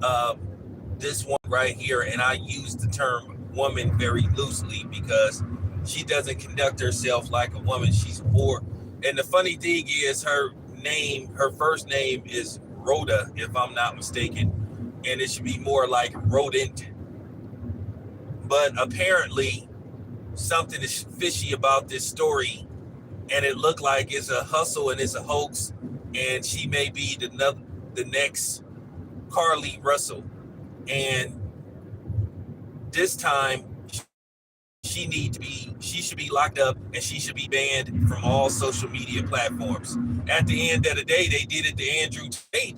have this one right here, and I use the term woman very loosely because she doesn't conduct herself like a woman. She's more, and the funny thing is her first name is Rhoda, if I'm not mistaken, and it should be more like rodent. But apparently something is fishy about this story, and it looked like it's a hustle and it's a hoax, and she may be the next Carly Russell. And this time she should be locked up, and she should be banned from all social media platforms. At the end of the day, they did it to Andrew Tate.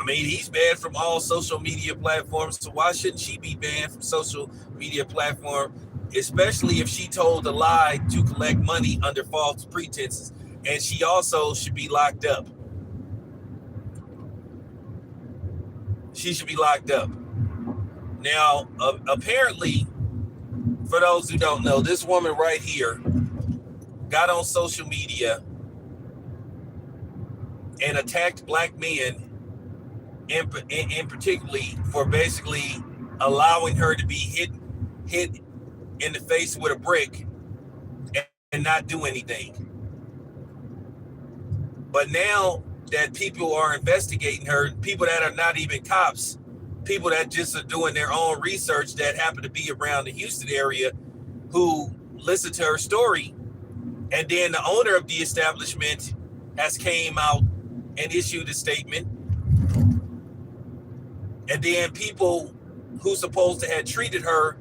I mean, he's banned from all social media platforms, so why shouldn't she be banned from social media platform, especially if she told a lie to collect money under false pretenses? And she also should be locked up. She should be locked up. Now, apparently, for those who don't know, this woman right here got on social media and attacked black men, in particularly for basically allowing her to be hit in the face with a brick and not do anything. But now that people are investigating her, people that are not even cops, people that just are doing their own research that happen to be around the Houston area, who listen to her story, and then the owner of the establishment has came out and issued a statement, and then people who supposed to have treated her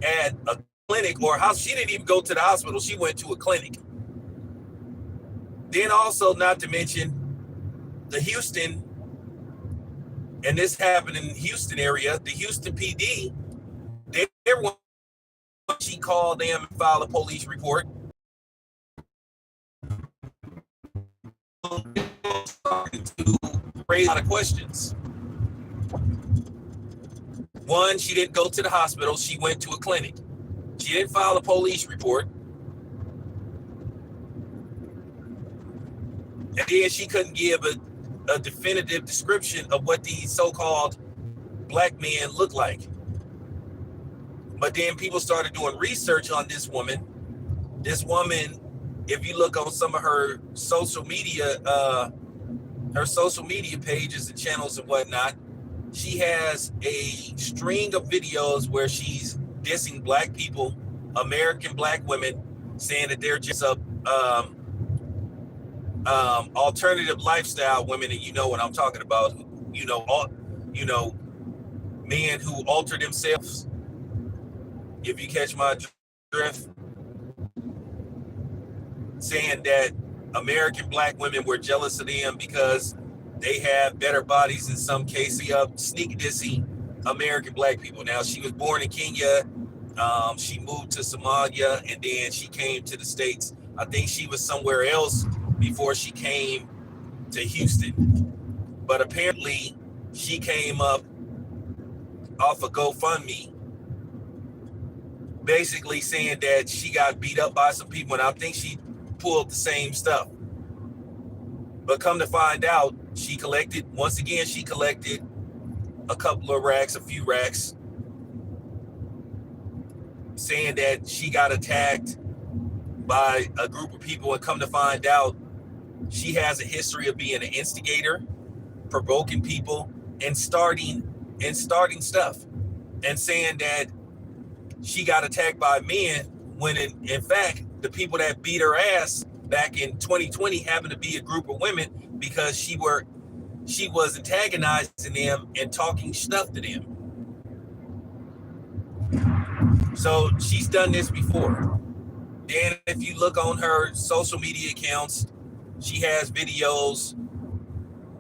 at a clinic or house, she didn't even go to the hospital, she went to a clinic. Then also, not to mention, the Houston, and this happened in the Houston area, the Houston PD, she called them and filed a police report. To raise a lot of questions. One, she didn't go to the hospital, she went to a clinic. She didn't file a police report. And then she couldn't give a definitive description of what these so-called black men look like. But then people started doing research on this woman. This woman, if you look on some of her social media pages and channels and whatnot, she has a string of videos where she's dissing black people, American black women, saying that they're just alternative lifestyle women, and you know what I'm talking about. Men who alter themselves. If you catch my drift, saying that American black women were jealous of them because they have better bodies in some cases, sneak dissing American black people. Now, she was born in Kenya. She moved to Somalia, and then she came to the States. I think she was somewhere else before she came to Houston. But apparently, she came up off of GoFundMe, basically saying that she got beat up by some people, and I think she pulled the same stuff. But come to find out, she collected a couple of racks, a few racks, saying that she got attacked by a group of people, and come to find out, she has a history of being an instigator, provoking people, and starting stuff, and saying that she got attacked by men when in fact the people that beat her ass back in 2020 happened to be a group of women, because she was antagonizing them and talking stuff to them. So she's done this before. Then if you look on her social media accounts, she has videos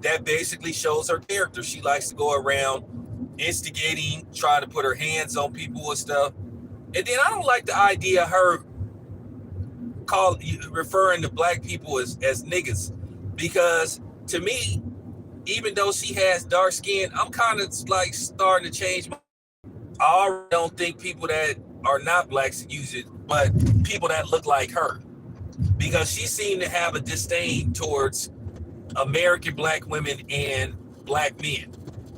that basically shows her character. She likes to go around instigating, trying to put her hands on people and stuff. And then I don't like the idea of her referring to black people as niggas, because to me, even though she has dark skin, I'm kind of like starting to change. I already don't think people that are not blacks use it, but people that look like her. because she seemed to have a disdain towards American black women and black men.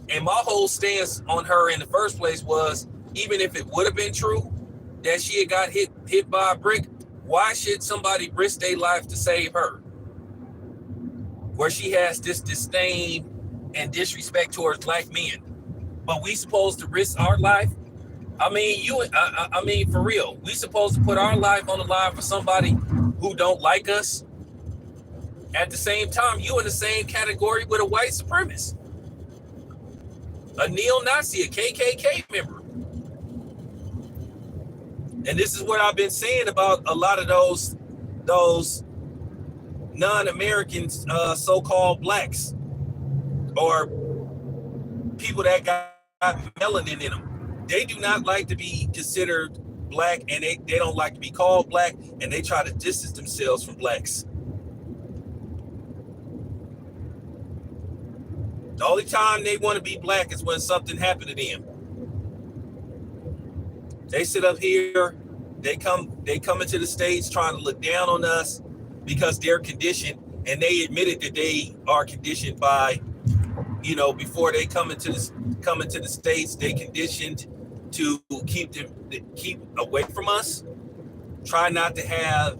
And my whole stance on her in the first place was, even if it would have been true that she had got hit by a brick, why should somebody risk their life to save her? Where she has this disdain and disrespect towards black men, but we supposed to risk our life? I mean, for real, we supposed to put our life on the line for somebody who don't like us? At the same time, you in the same category with a white supremacist, a neo-Nazi, a KKK member. And this is what I've been saying about a lot of those non-Americans, so-called blacks, or people that got melanin in them. They do not like to be considered black, and they don't like to be called black, and they try to distance themselves from blacks. The only time they want to be black is when something happened to them. They sit up here, they come into the States trying to look down on us because they're conditioned, and they admitted that they are conditioned by, before they come into the States, they conditioned to keep away from us, try not to have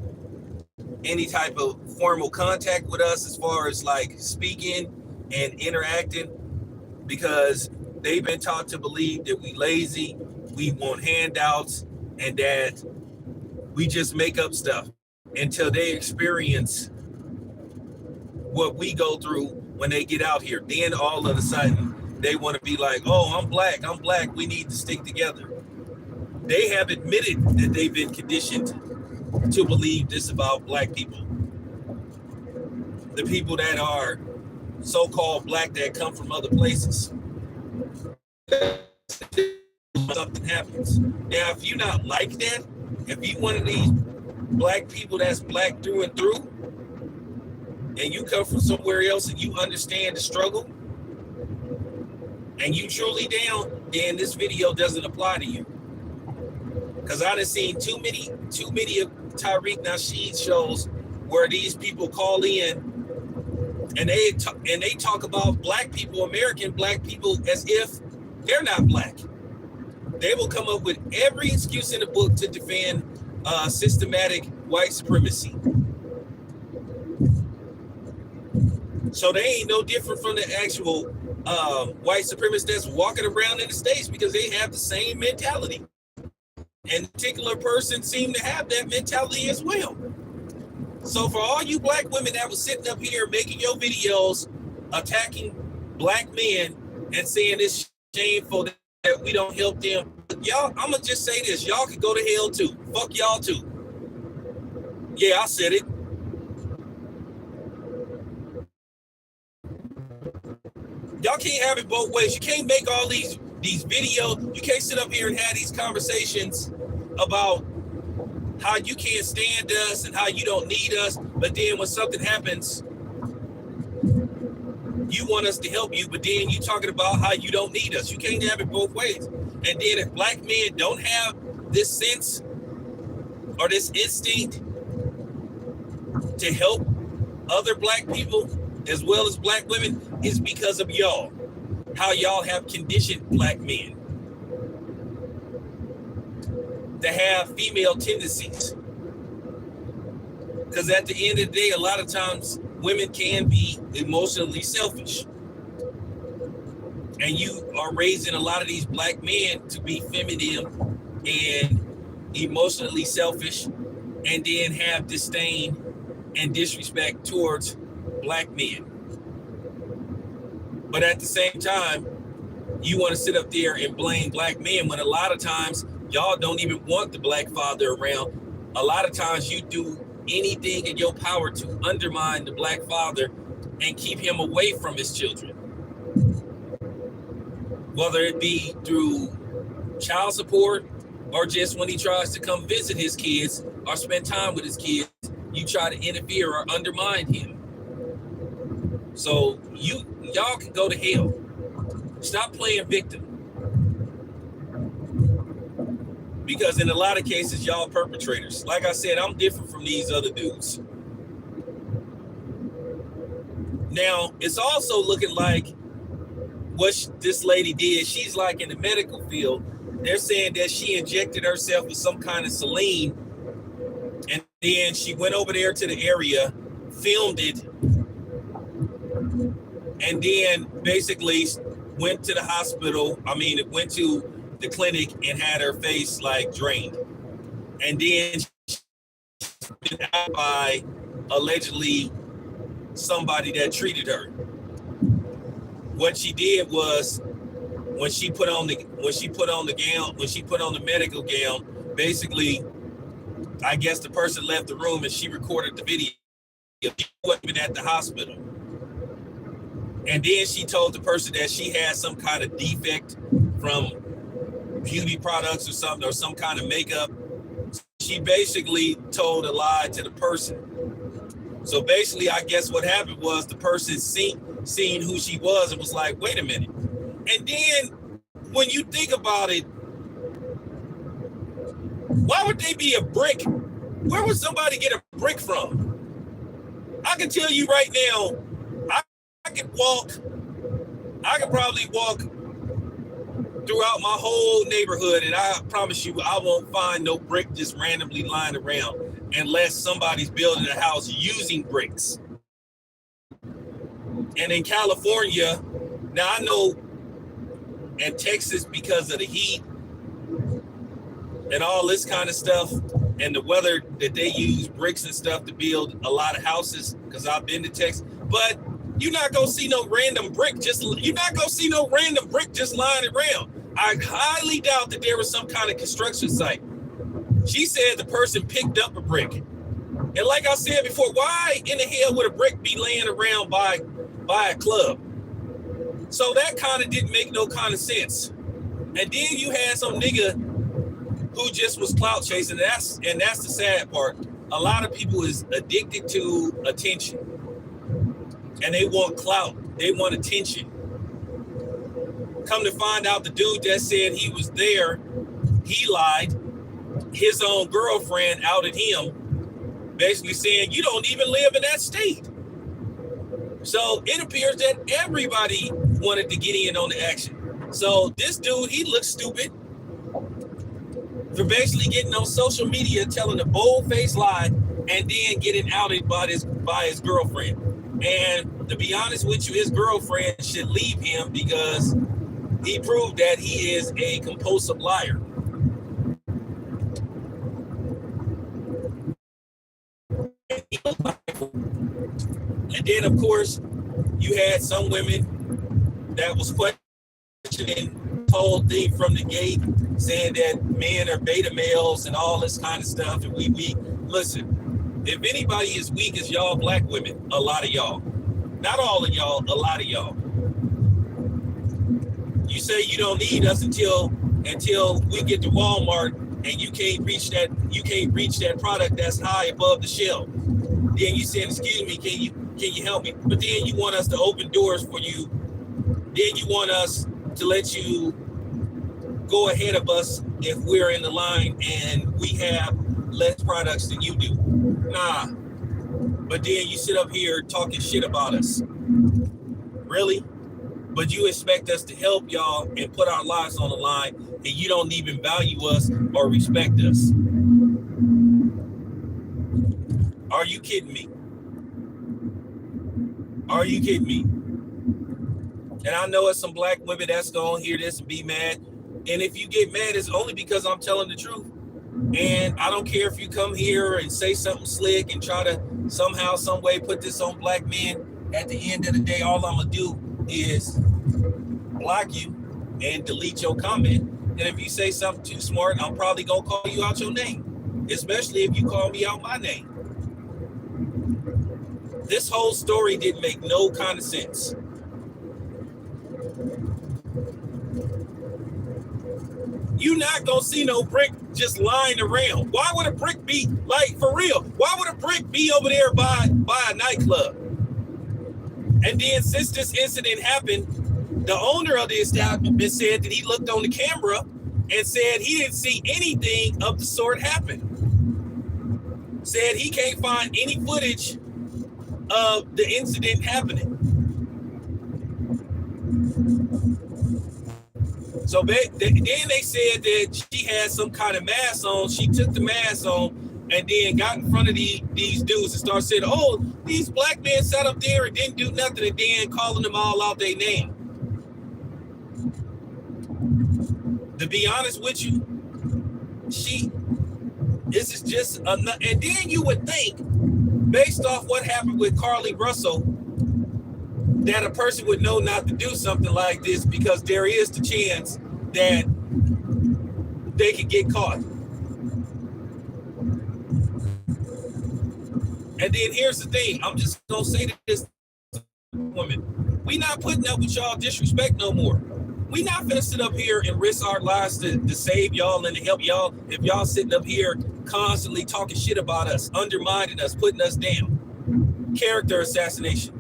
any type of formal contact with us as far as like speaking and interacting, because they've been taught to believe that we lazy, we want handouts, and that we just make up stuff until they experience what we go through when they get out here. Then all of a sudden they want to be like, oh, I'm black, we need to stick together. They have admitted that they've been conditioned to believe this about black people. The people that are so-called black that come from other places. Something happens. Now, if you're not like that, if you one of these black people that's black through and through, and you come from somewhere else and you understand the struggle, and you truly down, then this video doesn't apply to you. Because I done seen too many of Tariq Nasheed's shows where these people call in and they talk about black people, American black people, as if they're not black. They will come up with every excuse in the book to defend systematic white supremacy. So they ain't no different from the actual white supremacists that's walking around in the States, because they have the same mentality. And a particular person seem to have that mentality as well. So for all you black women that was sitting up here making your videos attacking black men and saying it's shameful that we don't help them, y'all, I'm gonna just say this: y'all can go to hell too. Fuck y'all too. Yeah, I said it. Y'all can't have it both ways. You can't make all these videos. You can't sit up here and have these conversations about how you can't stand us and how you don't need us, but then when something happens, you want us to help you, but then you talking about how you don't need us. You can't have it both ways. And then if black men don't have this sense or this instinct to help other black people as well as black women, it's because of y'all. How y'all have conditioned black men to have female tendencies. Because at the end of the day, a lot of times women can be emotionally selfish. And you are raising a lot of these black men to be feminine and emotionally selfish, and then have disdain and disrespect towards black men. But at the same time, you want to sit up there and blame black men when a lot of times y'all don't even want the black father around. A lot of times you do anything in your power to undermine the black father and keep him away from his children. Whether it be through child support or just when he tries to come visit his kids or spend time with his kids, you try to interfere or undermine him. So y'all can go to hell. Stop playing victim. because in a lot of cases, y'all perpetrators. Like I said, I'm different from these other dudes. Now, it's also looking like what this lady did. She's like in the medical field. They're saying that she injected herself with some kind of saline, and then she went over there to the area, filmed it, and then basically went to the hospital. Went to the clinic and had her face like drained. And then she was out by allegedly somebody that treated her. What she did was when she put on the medical gown, basically, I guess the person left the room and she recorded the video. She wasn't even at the hospital. And then she told the person that she had some kind of defect from beauty products or something, or some kind of makeup. She basically told a lie to the person. So basically, I guess what happened was the person seen who she was and was like, wait a minute. And then when you think about it, why would they be a brick? Where would somebody get a brick from? I can tell you right now, I could probably walk throughout my whole neighborhood, and I promise you, I won't find no brick just randomly lying around unless somebody's building a house using bricks. And in California, now I know, and Texas, because of the heat and all this kind of stuff, and the weather that they use bricks and stuff to build a lot of houses, because I've been to Texas, but you're not gonna see no random brick just lying around. I highly doubt that there was some kind of construction site. She said the person picked up a brick. And like I said before, why in the hell would a brick be laying around by a club? So that kind of didn't make no kind of sense. And then you had some nigga who just was clout chasing. And that's the sad part. A lot of people is addicted to attention. And they want clout. They want attention. Come to find out, the dude that said he was there, he lied. His own girlfriend outed him, basically saying, you don't even live in that state. So it appears that everybody wanted to get in on the action. So this dude, he looks stupid for basically getting on social media, telling a bold-faced lie, and then getting outed by his girlfriend. And to be honest with you, his girlfriend should leave him because he proved that he is a compulsive liar. And then, of course, you had some women that was questioning the whole thing from the gate, saying that men are beta males and all this kind of stuff. And we listen, if anybody is weak, it's y'all black women, a lot of y'all. Not all of y'all, a lot of y'all. You say you don't need us until we get to Walmart and you can't reach that product that's high above the shelf. Then you said, excuse me, can you help me? But then you want us to open doors for you. Then you want us to let you go ahead of us if we're in the line and we have less products than you do. Nah. But then you sit up here talking shit about us. Really? But you expect us to help y'all and put our lives on the line, and you don't even value us or respect us. Are you kidding me? Are you kidding me? And I know it's some black women that's going to hear this and be mad. And if you get mad, it's only because I'm telling the truth. And I don't care if you come here and say something slick and try to somehow, some way put this on black men. At the end of the day, all I'm going to do is block you and delete your comment. And if you say something too smart, I'm probably going to call you out your name, especially if you call me out my name. This whole story didn't make no kind of sense. You're not going to see no brick just lying around. Why would a brick be, like, for real? Why would a brick be over there by a nightclub? And then since this incident happened, the owner of the establishment said that he looked on the camera and said he didn't see anything of the sort happen. Said he can't find any footage of the incident happening. So then they said that she had some kind of mask on. She took the mask on and then got in front of these dudes and started saying, oh, these black men sat up there and didn't do nothing, and then calling them all out their name. To be honest with you, this is just enough. And then you would think, based off what happened with Carly Russell, that a person would know not to do something like this because there is the chance that they could get caught. And then here's the thing, I'm just gonna say to this woman, we not putting up with y'all disrespect no more. We not finna sit up here and risk our lives to save y'all and to help y'all if y'all sitting up here constantly talking shit about us, undermining us, putting us down. Character assassination.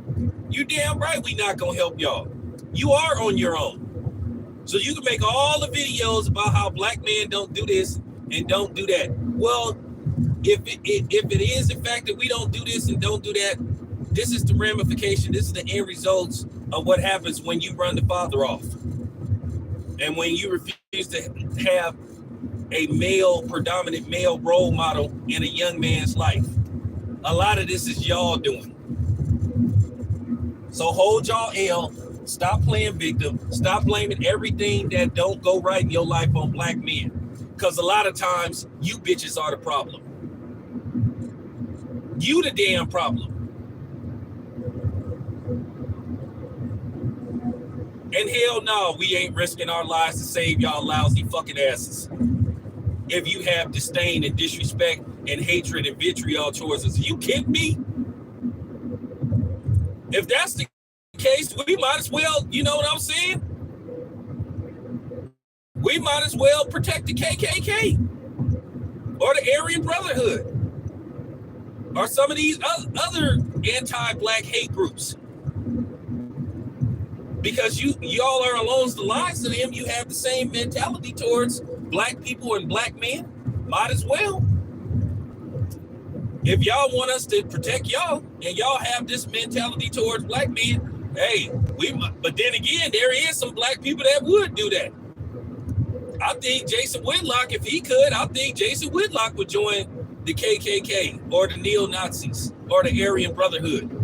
You damn right we not gonna help y'all. You are on your own. So you can make all the videos about how black men don't do this and don't do that. Well, if it is the fact that we don't do this and don't do that, this is the ramification. This is the end results of what happens when you run the father off. And when you refuse to have a predominant male role model in a young man's life. A lot of this is y'all doing. So hold y'all L, stop playing victim, stop blaming everything that don't go right in your life on black men. Because a lot of times, you bitches are the problem. You the damn problem. And hell no, we ain't risking our lives to save y'all lousy fucking asses. If you have disdain and disrespect and hatred and vitriol towards us, you kidding me? If that's the case, we might as well, you know what I'm saying? We might as well protect the KKK or the Aryan Brotherhood or some of these other anti-black hate groups. Because y'all are along the lines to them, you have the same mentality towards black people and black men. Might as well. If y'all want us to protect y'all and y'all have this mentality towards black men, hey, but then again, there is some black people that would do that. I think Jason Whitlock, if he could, I think Jason Whitlock would join the KKK or the neo-Nazis or the Aryan Brotherhood.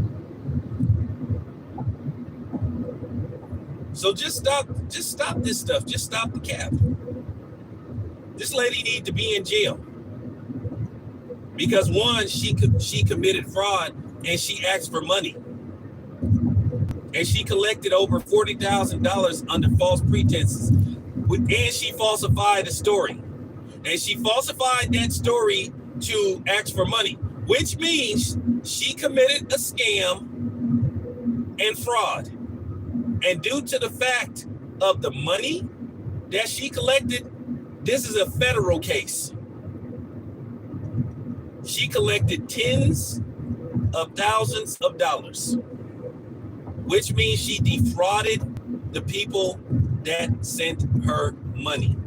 So just stop this stuff. Just stop the cap. This lady needs to be in jail because one, she committed fraud and she asked for money, and she collected over $40,000 under false pretenses, and she falsified a story, and she falsified that story to ask for money, which means she committed a scam and fraud. And due to the fact of the money that she collected, this is a federal case. She collected tens of thousands of dollars, which means she defrauded the people that sent her money.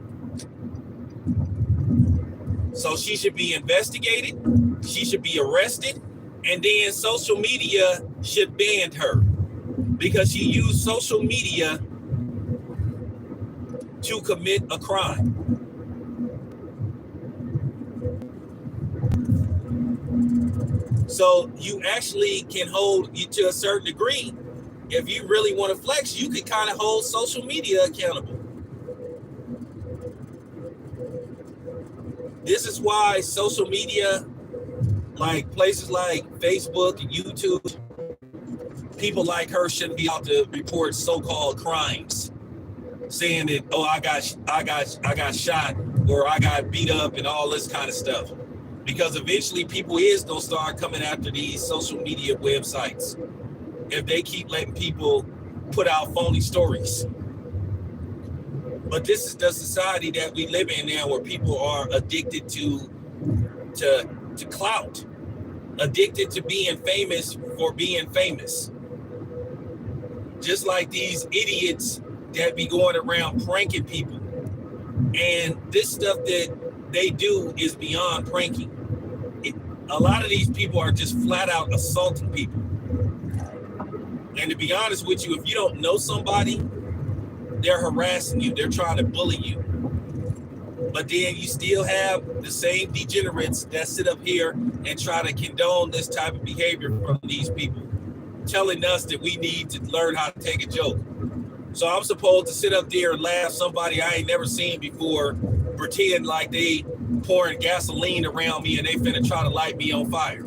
So she should be investigated, she should be arrested, and then social media should ban her because she used social media to commit a crime. So you actually can hold you to a certain degree. If you really want to flex, you can kind of hold social media accountable. This is why social media, like places like Facebook and YouTube, people like her shouldn't be out to report so-called crimes, saying that, oh, I got shot or I got beat up and all this kind of stuff. Because eventually people is gonna start coming after these social media websites if they keep letting people put out phony stories. But this is the society that we live in now, where people are addicted to clout, addicted to being famous for being famous. Just like these idiots that be going around pranking people. And this stuff that they do is beyond pranking. A lot of these people are just flat out assaulting people. And to be honest with you, if you don't know somebody, they're harassing you. They're trying to bully you. But then you still have the same degenerates that sit up here and try to condone this type of behavior from these people, telling us that we need to learn how to take a joke. So I'm supposed to sit up there and laugh somebody I ain't never seen before, pretend like they pouring gasoline around me and they finna try to light me on fire.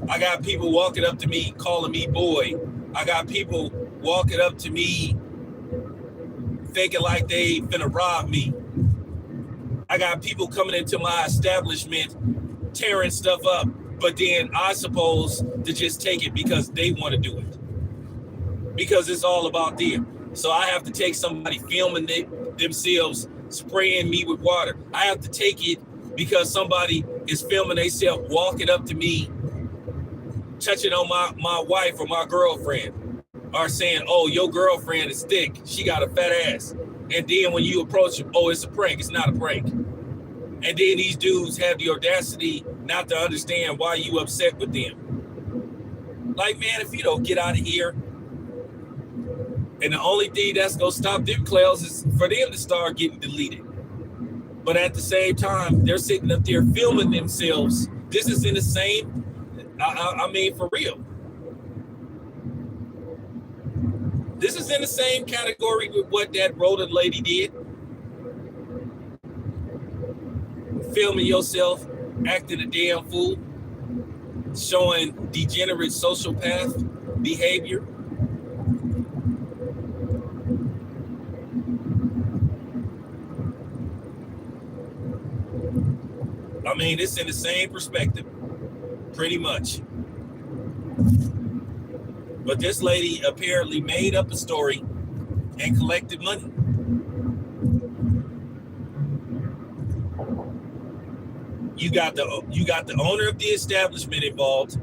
I got people walking up to me, calling me boy. I got people walking up to me, thinking like they finna rob me. I got people coming into my establishment, tearing stuff up, but then I suppose to just take it because they want to do it. Because it's all about them. So I have to take somebody filming themselves, spraying me with water. I have to take it because somebody is filming themselves walking up to me, touching on my wife or my girlfriend, or saying, oh, your girlfriend is thick. She got a fat ass. And then when you approach them, oh, it's a prank. It's not a prank. And then these dudes have the audacity not to understand why you upset with them. Like, man, if you don't get out of here. And the only thing that's going to stop them clouds is for them to start getting deleted. But at the same time, they're sitting up there filming themselves. This is in the same, I mean, for real. This is in the same category with what that rodent lady did. Filming yourself, acting a damn fool, showing degenerate sociopath behavior. I mean, it's in the same perspective, pretty much. But this lady apparently made up a story and collected money. You got the owner of the establishment involved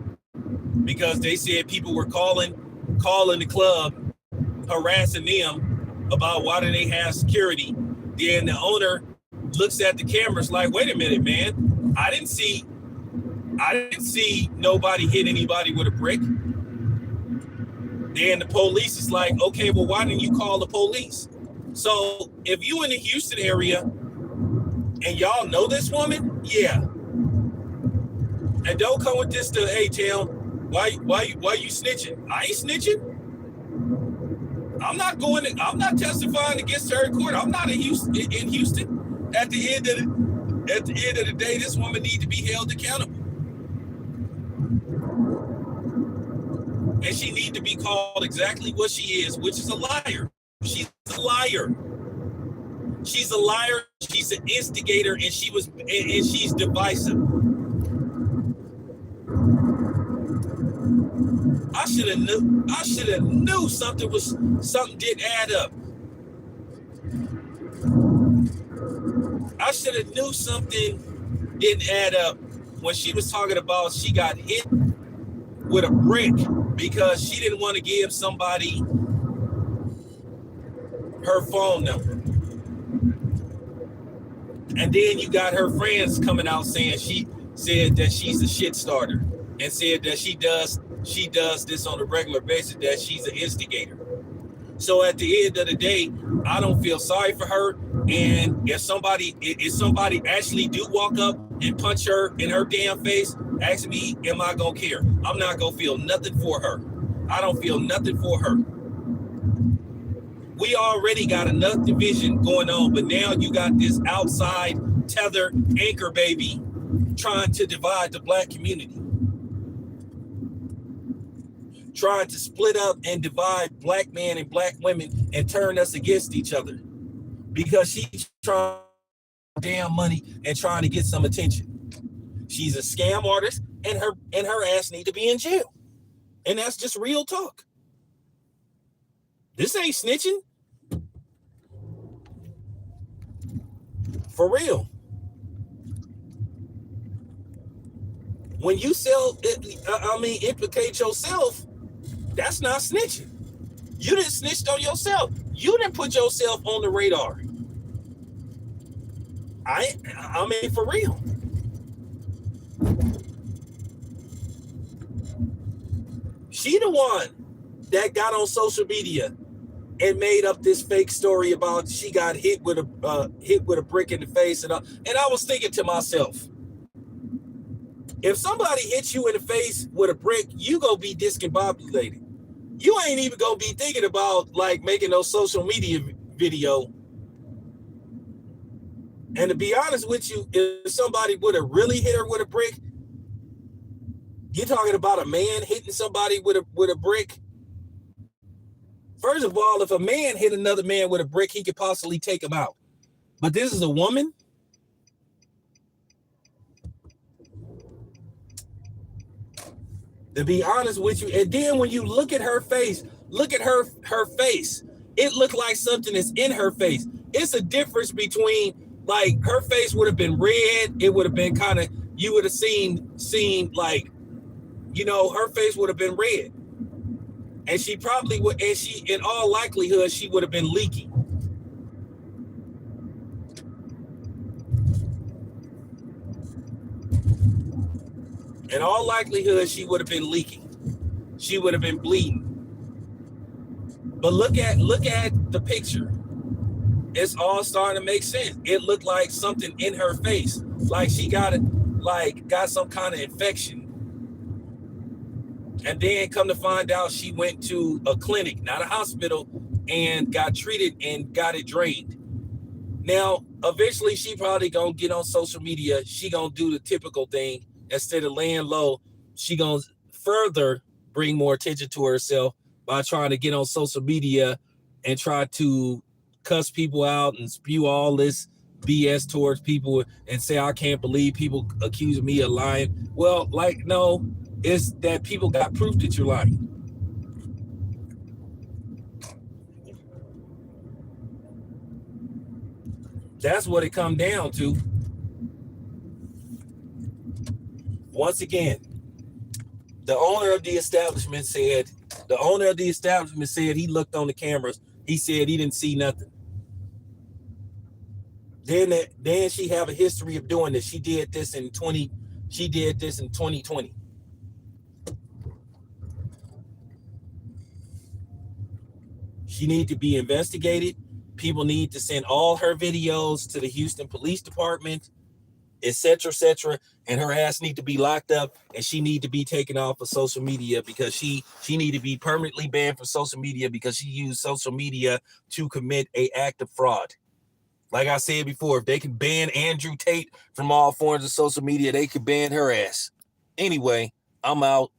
because they said people were calling the club, harassing them about why do they have security. Then the owner looks at the cameras like, wait a minute, man. I didn't see nobody hit anybody with a brick. Then the police is like, okay, well, why didn't you call the police? So if you in the Houston area and y'all know this woman, yeah. And don't come with this to, hey, town, why you snitching? I ain't snitching. I'm not testifying against her in court. I'm not in Houston. At the end of the day, this woman needs to be held accountable. And she needs to be called exactly what she is, which is a liar. She's a liar. She's a liar. She's an instigator, and she's divisive. I should have knew something didn't add up. I should have knew something didn't add up when she was talking about she got hit with a brick because she didn't want to give somebody her phone number. And then you got her friends coming out saying she said that she's a shit starter and said that she does this on a regular basis, that she's an instigator. So at the end of the day, I don't feel sorry for her. And if somebody actually do walk up and punch her in her damn face, ask me, am I gonna care? I'm not gonna feel nothing for her. I don't feel nothing for her. We already got enough division going on, but now you got this outside tether anchor baby trying to divide the black community. Trying to split up and divide black men and black women and turn us against each other because she's trying damn money and trying to get some attention. She's a scam artist, and her ass need to be in jail. And that's just real talk. This ain't snitching. For real. When you implicate yourself, that's not snitching. You didn't snitch on yourself. You didn't put yourself on the radar. I mean, for real. She the one that got on social media and made up this fake story about she got hit with a brick in the face, and I was thinking to myself, if somebody hits you in the face with a brick, you gonna be discombobulated. You ain't even gonna be thinking about like making no social media video. And to be honest with you, if somebody would have really hit her with a brick, you're talking about a man hitting somebody with a brick. First of all, if a man hit another man with a brick, he could possibly take him out. But this is a woman. To be honest with you, and then when you look at her face, look at her face. It looked like something is in her face. It's a difference between, like, her face would have been red. It would have been kind of, you would have seen like, you know, her face would have been red. And she probably would, and she, in all likelihood, she would have been leaking. In all likelihood, she would have been leaking. She would have been bleeding. But look at the picture. It's all starting to make sense. It looked like something in her face, like she got some kind of infection. And then come to find out, she went to a clinic, not a hospital, and got treated and got it drained. Now, eventually, she probably gonna get on social media. She gonna do the typical thing. Instead of laying low, she gonna further bring more attention to herself by trying to get on social media and try to cuss people out and spew all this BS towards people and say, I can't believe people accusing me of lying. Well, like, no, it's that people got proof that you're lying. That's what it come down to. Once again, the owner of the establishment said he looked on the cameras. He said he didn't see nothing. Then she have a history of doing this. She did this in 2020. She need to be investigated. People need to send all her videos to the Houston Police Department, etc., and her ass need to be locked up, and she need to be taken off of social media because she need to be permanently banned from social media because she used social media to commit an act of fraud. Like I said before, if they can ban Andrew Tate from all forms of social media, they could ban her ass. Anyway, I'm out.